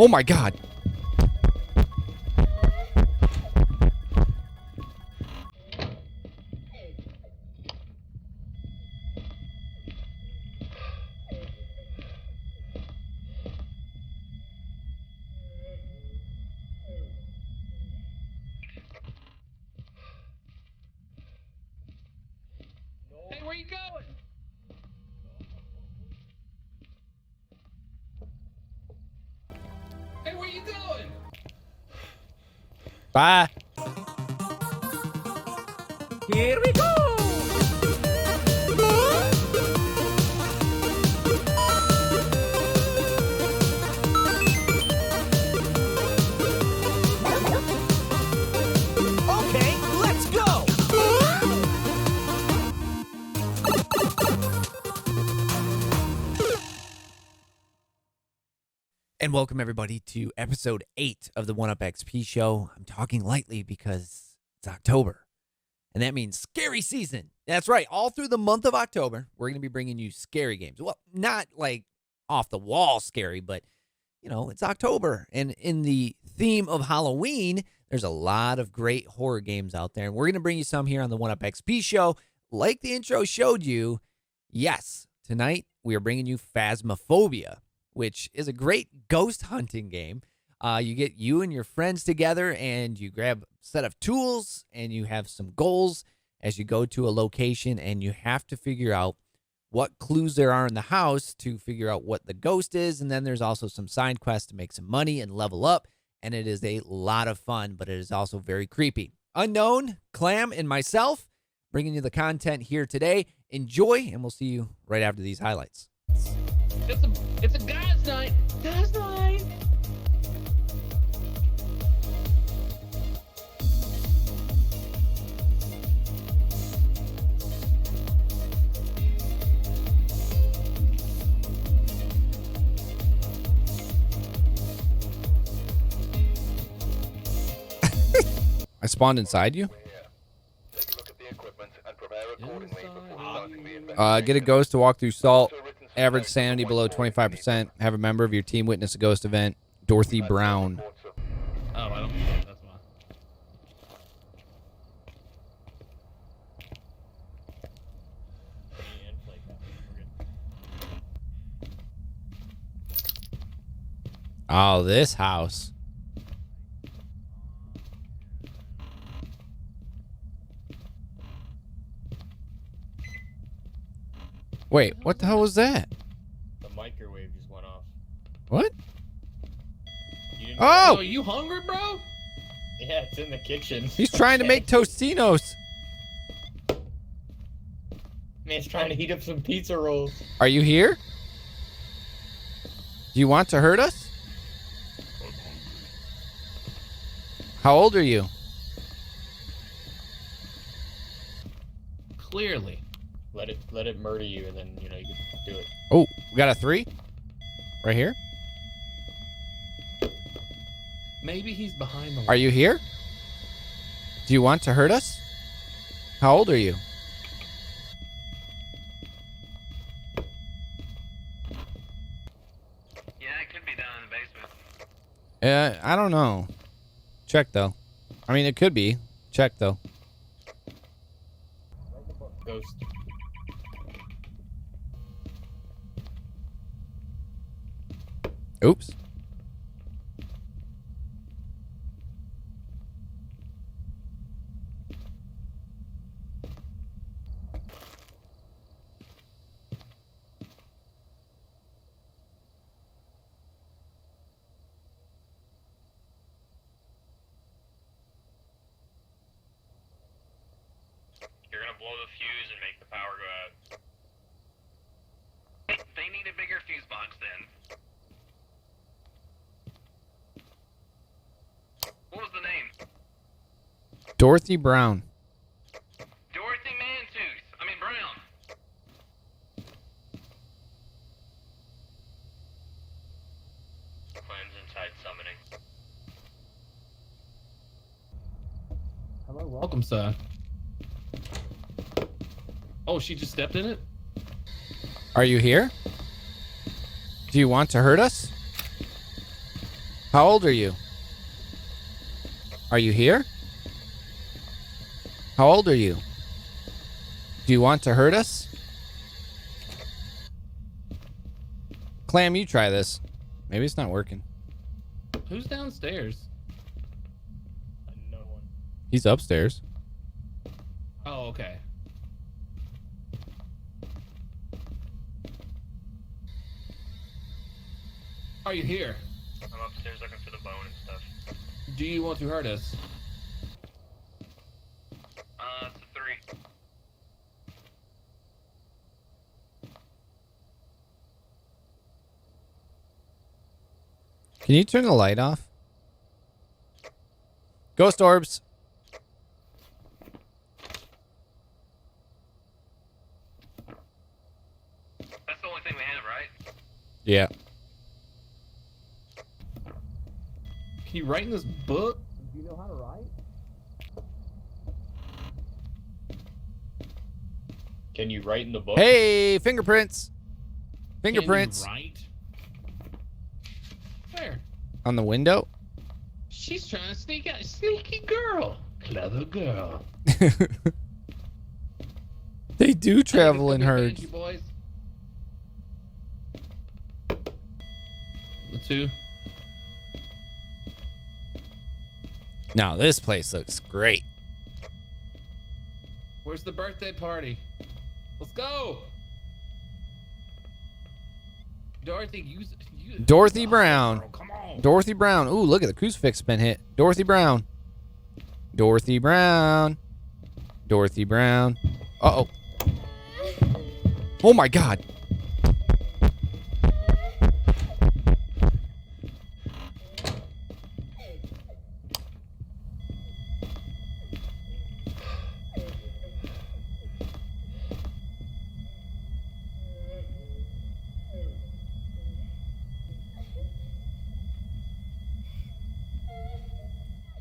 Oh my God. Hey, where you going? Hey, where you going? Bye. Here we go. Okay, let's go! And welcome everybody to episode 8 of the 1UP XP show. I'm talking lightly because it's October. And that means scary season. That's right. All through the month of October, we're going to be bringing you scary games. Well, not like off the wall scary, but you know, it's October. And in the theme of Halloween, there's a lot of great horror games out there. And we're going to bring you some here on the 1UP XP show. Like the intro showed you, yes, tonight we are bringing you Phasmophobia, which is a great ghost hunting game. You get you and your friends together and you grab a set of tools and you have some goals as you go to a location, and you have to figure out what clues there are in the house to figure out what the ghost is. And then there's also some side quests to make some money and level up. And it is a lot of fun, but it is also very creepy. Unknown, Klam, and myself bringing you the content here today. Enjoy, and we'll see you right after these highlights. It's a guy's night. Guy's night. I spawned inside you? Get a ghost to walk through salt. Average sanity below 25%. Have a member of your team witness a ghost event. Dorothy Brown. Oh, I don't. That's fine. Oh, this house. Wait, what the hell was that? The microwave just went off. What? You didn't Oh! Are you hungry, bro? Yeah, it's in the kitchen. He's trying to make Tostinos. Man's trying to heat up some pizza rolls. Are you here? Do you want to hurt us? How old are you? Clearly. Let it murder you, and then you can do it. Oh, we got a 3? Right here? Maybe he's behind the wall. Are you here? Do you want to hurt us? How old are you? Yeah, it could be down in the basement. I don't know. Check, though. I mean, it could be. Check, though. Ghost. Oops. You're gonna blow the fuse and make the power go out. They need a bigger fuse box then. What was the name? Dorothy Brown. Dorothy Mantooth. I mean Brown. Clem's inside summoning. Hello, welcome, sir. Oh, she just stepped in it? Are you here? Do you want to hurt us? How old are you? Are you here? How old are you? Do you want to hurt us? Klam, you try this. Maybe it's not working. Who's downstairs? No one. He's upstairs. Oh, okay. Are you here? I'm upstairs looking for the bone and stuff. Do you want to hurt us? It's a 3. Can you turn the light off? Ghost orbs. That's the only thing we have, right? Yeah. Can you write in this book? Do you know how to write? Can you write in the book? Hey, fingerprints. Can you Fingerprints write? Where? on the window. She's trying to sneak out. Sneaky girl. Clever girl. They do travel Look in at herds. you boys. The 2. Now this place looks great. Where's the birthday party? Let's go. Dorothy, you Dorothy Brown. girl, come on. Dorothy Brown. Ooh, look at the crucifix been hit. Dorothy Brown. Dorothy Brown. Dorothy Brown. Uh-oh. Oh my God.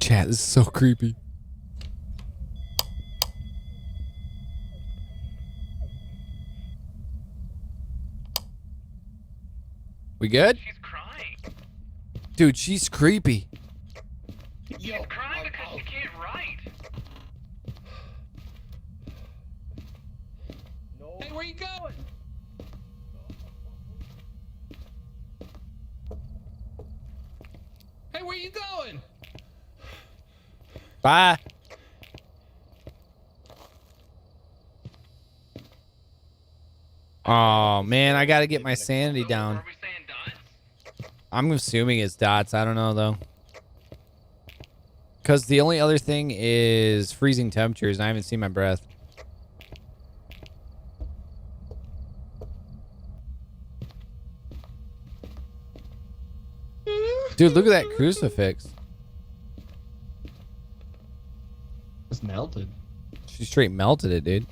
Chat, this is so creepy. We good? She's crying. Dude, she's creepy. She's crying because she can't write. Hey, where you going? Hey, where you going? Bye. Oh, man, I got to get my sanity down. Are we saying dots? I'm assuming it's dots. I don't know, though. Because the only other thing is freezing temperatures, and I haven't seen my breath. Dude, look at that crucifix. It's melted. She straight melted it, dude.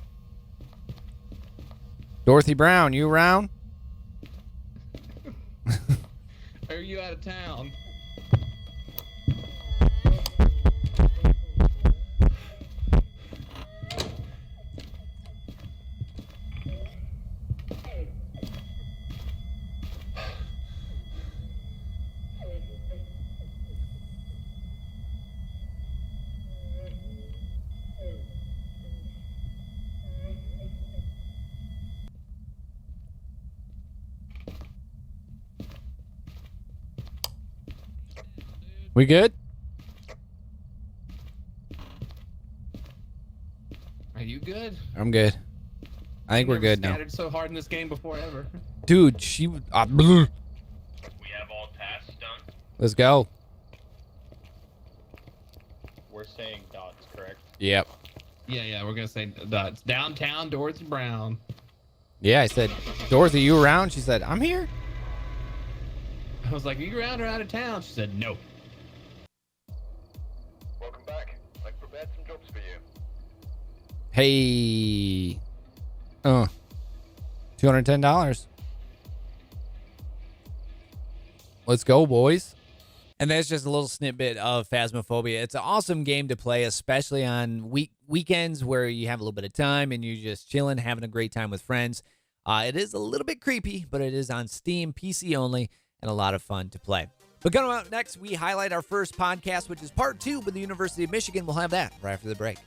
Dorothy Brown, you around? Are you out of town? We good? Are you good? I'm good. I think we're Never good now. scattered so hard in this game before ever. Dude, she... We have all tasks done. Let's go. We're saying dots, correct? Yep. Yeah, we're gonna say dots. Downtown Dorothy Brown. Yeah, I said, Dorothy, you around? She said, I'm here. I was like, are you around or out of town? She said, no. Welcome back. I prepared some jobs for you. Hey. $210. Let's go, boys. And that's just a little snippet of Phasmophobia. It's an awesome game to play, especially on weekends where you have a little bit of time and you're just chilling, having a great time with friends. It is a little bit creepy, but it is on Steam, PC only, and a lot of fun to play. But coming up next, we highlight our first podcast, which is part 2 with the University of Michigan. We'll have that right after the break.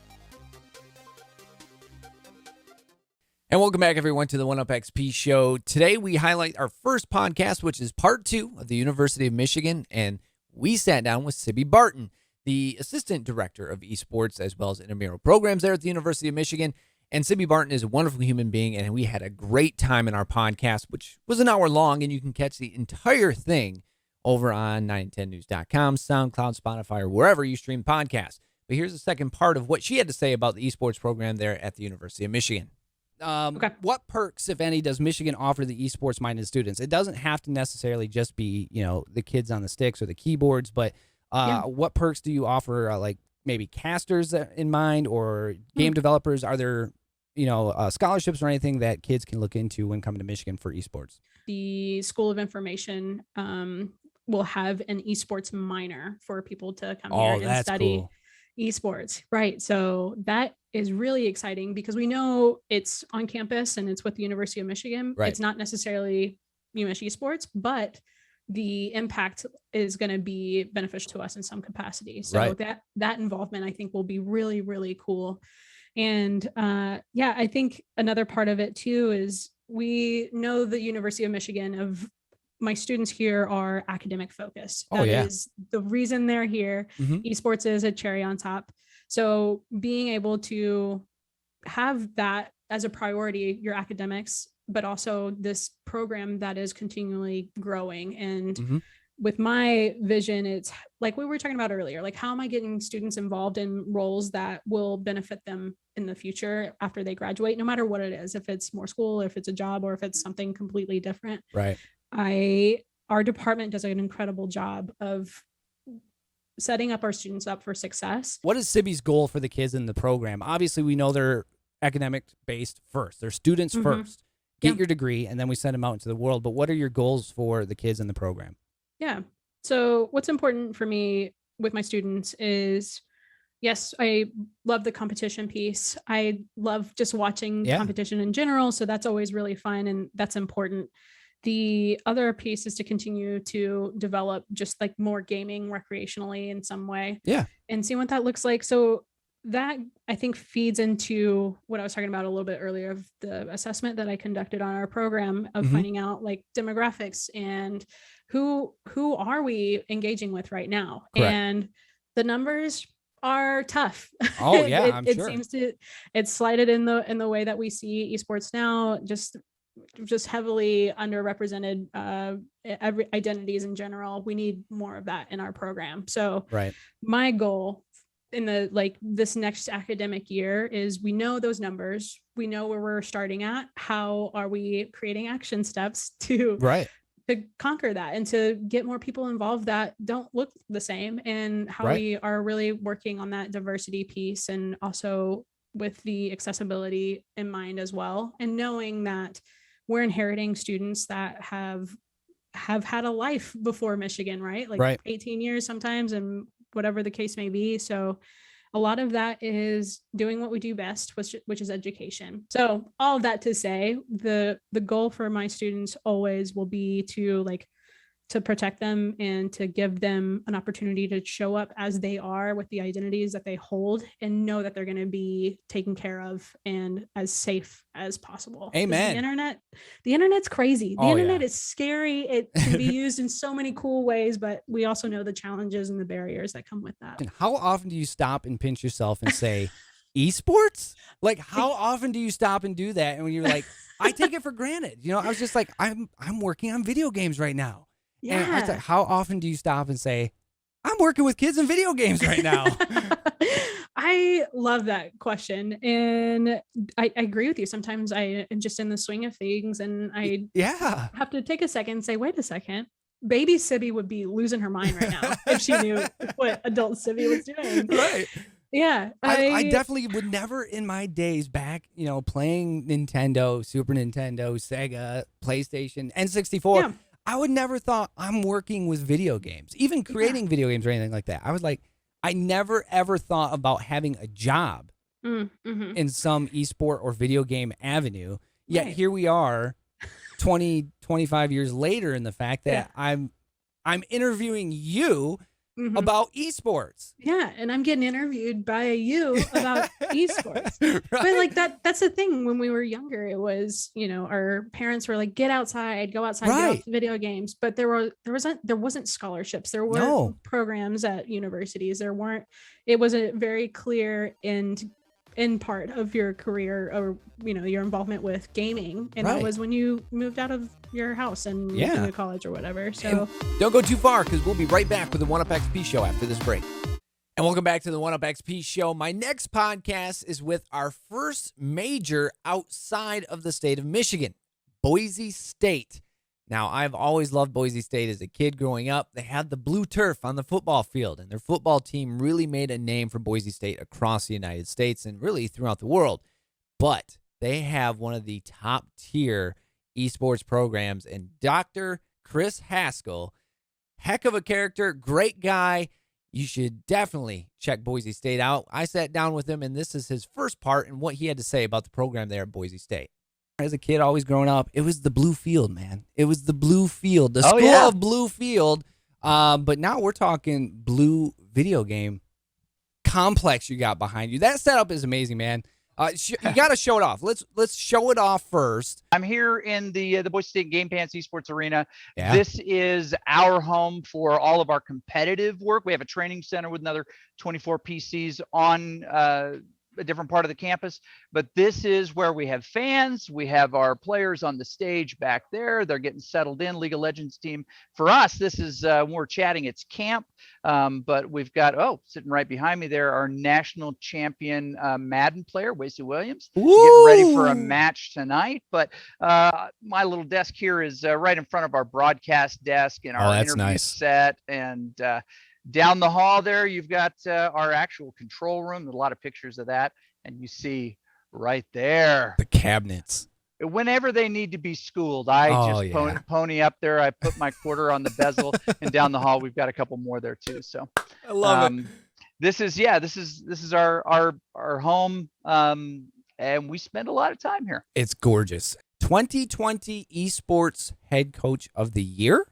And welcome back, everyone, to the 1UpXP show. Today, we highlight our first podcast, which is part 2 of the University of Michigan. And we sat down with Cybbi Barton, the assistant director of esports, as well as intramural programs there at the University of Michigan. And Cybbi Barton is a wonderful human being, and we had a great time in our podcast, which was an hour long, and you can catch the entire thing over on 910news.com, SoundCloud, Spotify, or wherever you stream podcasts. But here's the second part of what she had to say about the esports program there at the University of Michigan. What perks, if any, does Michigan offer the esports-minded students? It doesn't have to necessarily just be, the kids on the sticks or the keyboards, but what perks do you offer, like maybe casters in mind or game developers? Are there, scholarships or anything that kids can look into when coming to Michigan for esports? The School of Information will have an esports minor for people to come here and study. Cool. Esports, right? So that is really exciting because we know it's on campus and it's with the University of Michigan. Right. It's not necessarily UMich Esports, but the impact is going to be beneficial to us in some capacity. So that involvement, I think, will be really, really cool. And I think another part of it too is we know the University of Michigan my students here are academic focused. That is the reason they're here. Esports is a cherry on top. So being able to have that as a priority, your academics, but also this program that is continually growing. And with my vision, it's like we were talking about earlier, like how am I getting students involved in roles that will benefit them in the future after they graduate, no matter what it is, if it's more school, if it's a job, or if it's something completely different. Right. Our department does an incredible job of setting up our students up for success. What is Cybbi's goal for the kids in the program? Obviously, we know they're academic based first. They're students first. Get your degree, and then we send them out into the world. But what are your goals for the kids in the program? Yeah. So what's important for me with my students is, yes, I love the competition piece. I love just watching competition in general. So that's always really fun, and that's important. The other piece is to continue to develop just like more gaming recreationally in some way. Yeah. And see what that looks like. So that I think feeds into what I was talking about a little bit earlier of the assessment that I conducted on our program of finding out like demographics and who are we engaging with right now. Correct. And the numbers are tough. Oh yeah, I'm sure. It seems it's slighted in the way that we see esports now, just heavily underrepresented identities in general. We need more of that in our program. So my goal in this next academic year is we know those numbers, we know where we're starting at. How are we creating action steps to conquer that and to get more people involved that don't look the same, and how we are really working on that diversity piece, and also with the accessibility in mind as well, and knowing that we're inheriting students that have had a life before Michigan, right? 18 years sometimes, and whatever the case may be. So a lot of that is doing what we do best, which is education. So all of that to say, the goal for my students always will be to protect them and to give them an opportunity to show up as they are with the identities that they hold, and know that they're going to be taken care of and as safe as possible. Amen. The internet's crazy. The internet is scary. It can be used in so many cool ways, but we also know the challenges and the barriers that come with that. And how often do you stop and pinch yourself and say, esports? Like, how often do you stop and do that? And when you're like, I take it for granted. I was just like, I'm working on video games right now. Yeah. And I was like, how often do you stop and say, I'm working with kids in video games right now? I love that question. And I agree with you. Sometimes I am just in the swing of things, and I have to take a second and say, wait a second. Baby Cybbi would be losing her mind right now if she knew what adult Cybbi was doing. Right. Yeah. I definitely would never in my days back, playing Nintendo, Super Nintendo, Sega, PlayStation, N64. Yeah. I would never thought I'm working with video games, even creating video games or anything like that. I was like, I never ever thought about having a job in some esport or video game avenue. Yet here we are 20, 25 years later in the fact that I'm I'm interviewing you Mhm. about esports. Yeah, and I'm getting interviewed by you about esports. But like that's the thing. When we were younger, it was, our parents were like, get outside, go outside, get Right. off the video games. But there wasn't scholarships. There weren't No. programs at universities. It was a very clear end part of your career, or your involvement with gaming. And Right. that was when you moved out of your house and moved Yeah. into college or whatever. So Don't go too far, because we'll be right back with the One Up XP show after this break. And welcome back to the One Up XP show. My next podcast is with our first major outside of the state of Michigan, Boise State. Now, I've always loved Boise State as a kid growing up. They had the blue turf on the football field, and their football team really made a name for Boise State across the United States and really throughout the world. But they have one of the top tier esports programs, and Dr. Chris Haskell, heck of a character, great guy. You should definitely check Boise State out. I sat down with him, and this is his first part and what he had to say about the program there at Boise State. As a kid, always growing up, it was the blue field, man. It was the blue field, the school of blue field. But now we're talking blue video game complex you got behind you. That setup is amazing, man. You got to show it off. Let's show it off first. I'm here in the Boise State Game Pants Esports Arena. Yeah. This is our home for all of our competitive work. We have a training center with another 24 PCs on a different part of the campus, but this is where we have fans. We have our players on the stage back there. They're getting settled in. League of Legends team. For us, this is when we're chatting, it's camp. But we've got, sitting right behind me there, our national champion Madden player, Wasey Williams, getting ready for a match tonight. But my little desk here is right in front of our broadcast desk and our interview set. And down the hall there, you've got our actual control room. There's a lot of pictures of that. And you see right there the cabinets. Whenever they need to be schooled, I pony up there. I put my quarter on the bezel, and down the hall we've got a couple more there too. So I love it. This is our home, and we spend a lot of time here. It's gorgeous. 2020 Esports Head Coach of the Year,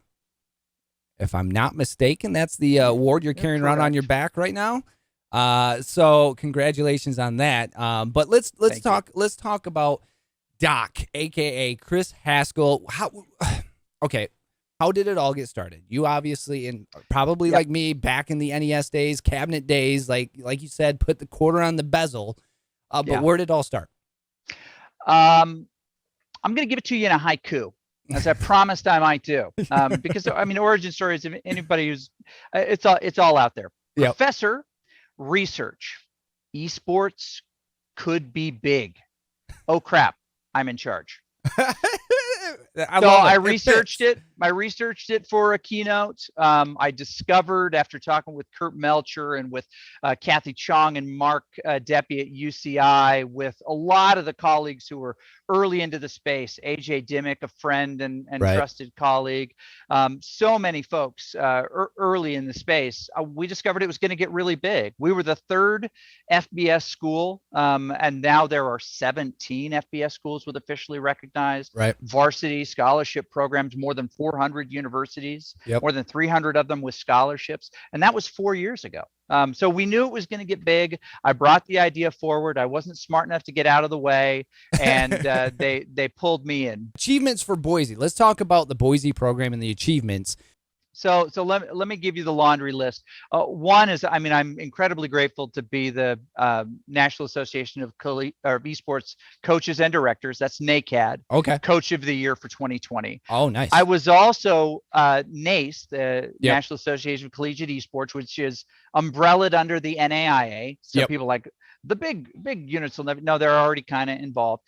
if I'm not mistaken. That's the award you're carrying around on your back right now. So congratulations on that. But let's talk about Doc, aka Chris Haskell. How did it all get started? You obviously, and probably like me, back in the NES days, cabinet days, like you said, put the quarter on the bezel. But where did it all start? I'm gonna give it to you in a haiku, as I promised I might do, because origin stories of anybody who's it's all out there. Yep. Professor, research, esports could be big. Oh crap, I'm in charge. I researched it. I researched it for a keynote. I discovered, after talking with Kurt Melcher and with Kathy Chong and Mark Deppy at UCI, with a lot of the colleagues who were early into the space, AJ Dimmick, a friend and trusted colleague, so many folks early in the space, we discovered it was going to get really big. We were the third FBS school, and now there are 17 FBS schools with officially recognized varsity scholarship programs, more than 400 universities, more than 300 of them with scholarships. And that was 4 years ago. So we knew it was going to get big. I brought the idea forward. I wasn't smart enough to get out of the way, and they pulled me in. Achievements for Boise. Let's talk about the Boise program and the achievements. So let me give you the laundry list. One is, I'm incredibly grateful to be the National Association of Esports Coaches and Directors. That's NACAD. Okay. Coach of the Year for 2020. Oh, nice. I was also NACE, the National Association of Collegiate Esports, which is umbrellaed under the NAIA. So people like the big units will never know, they're already kind of involved.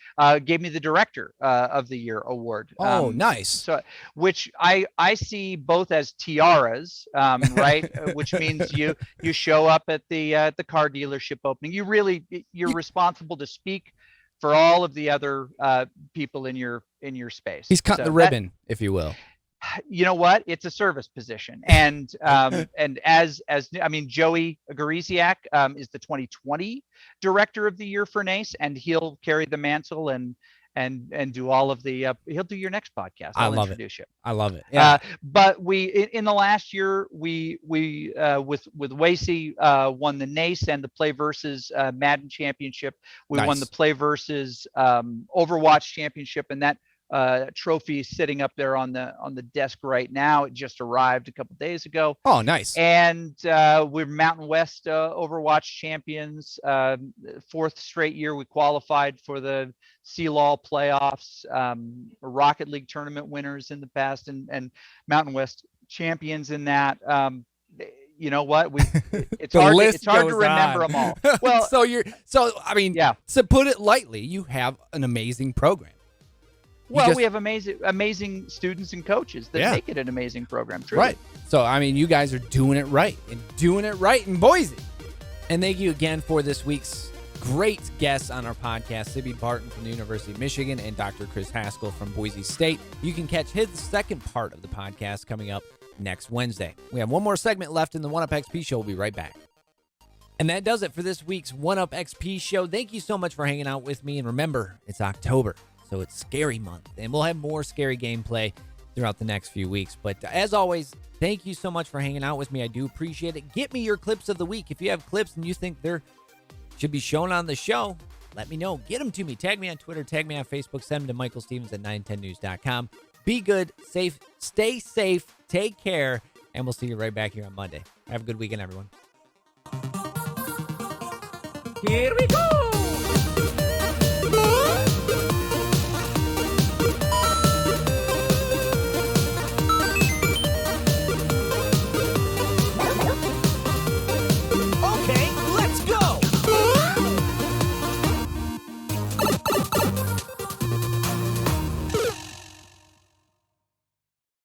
Gave me the Director of the Year award. Oh, nice. So, which I see both as tiaras, right? Which means you show up at the car dealership opening. You're responsible to speak for all of the other people in your space. He's cutting the ribbon, if you will. You know what? It's a service position, and Joey Gariziak is the 2020 Director of the Year for NACE, and he'll carry the mantle, and and do all of the. He'll do your next podcast. I'll introduce you. I love it. Yeah. But we in the last year we with Boise won the NACE and the Play versus Madden Championship. We won the Play versus Overwatch Championship, and that trophy sitting up there on the desk right now. It just arrived a couple days ago. Oh, nice. And we're Mountain West Overwatch champions. 4th straight year we qualified for the CLAW playoffs. Rocket League tournament winners in the past, and Mountain West champions in that. You know what? It's hard to remember them all. Well, I mean, to put it lightly, you have an amazing program. Well, we have amazing students and coaches that make it an amazing program. Truly. Right. So, I mean, you guys are doing it right and doing it right in Boise. And thank you again for this week's great guests on our podcast, Cybbi Barton from the University of Michigan and Dr. Chris Haskell from Boise State. You can catch his second part of the podcast coming up next Wednesday. We have one more segment left in the 1UP XP show. We'll be right back. And that does it for this week's 1UP XP show. Thank you so much for hanging out with me. And remember, it's October. So it's scary month, and we'll have more scary gameplay throughout the next few weeks. But as always, thank you so much for hanging out with me. I do appreciate it. Get me your clips of the week. If you have clips and you think they should be shown on the show, let me know. Get them to me. Tag me on Twitter. Tag me on Facebook. Send them to michaelstevens@910news.com. Be good, safe, stay safe, take care, and we'll see you right back here on Monday. Have a good weekend, everyone. Here we go.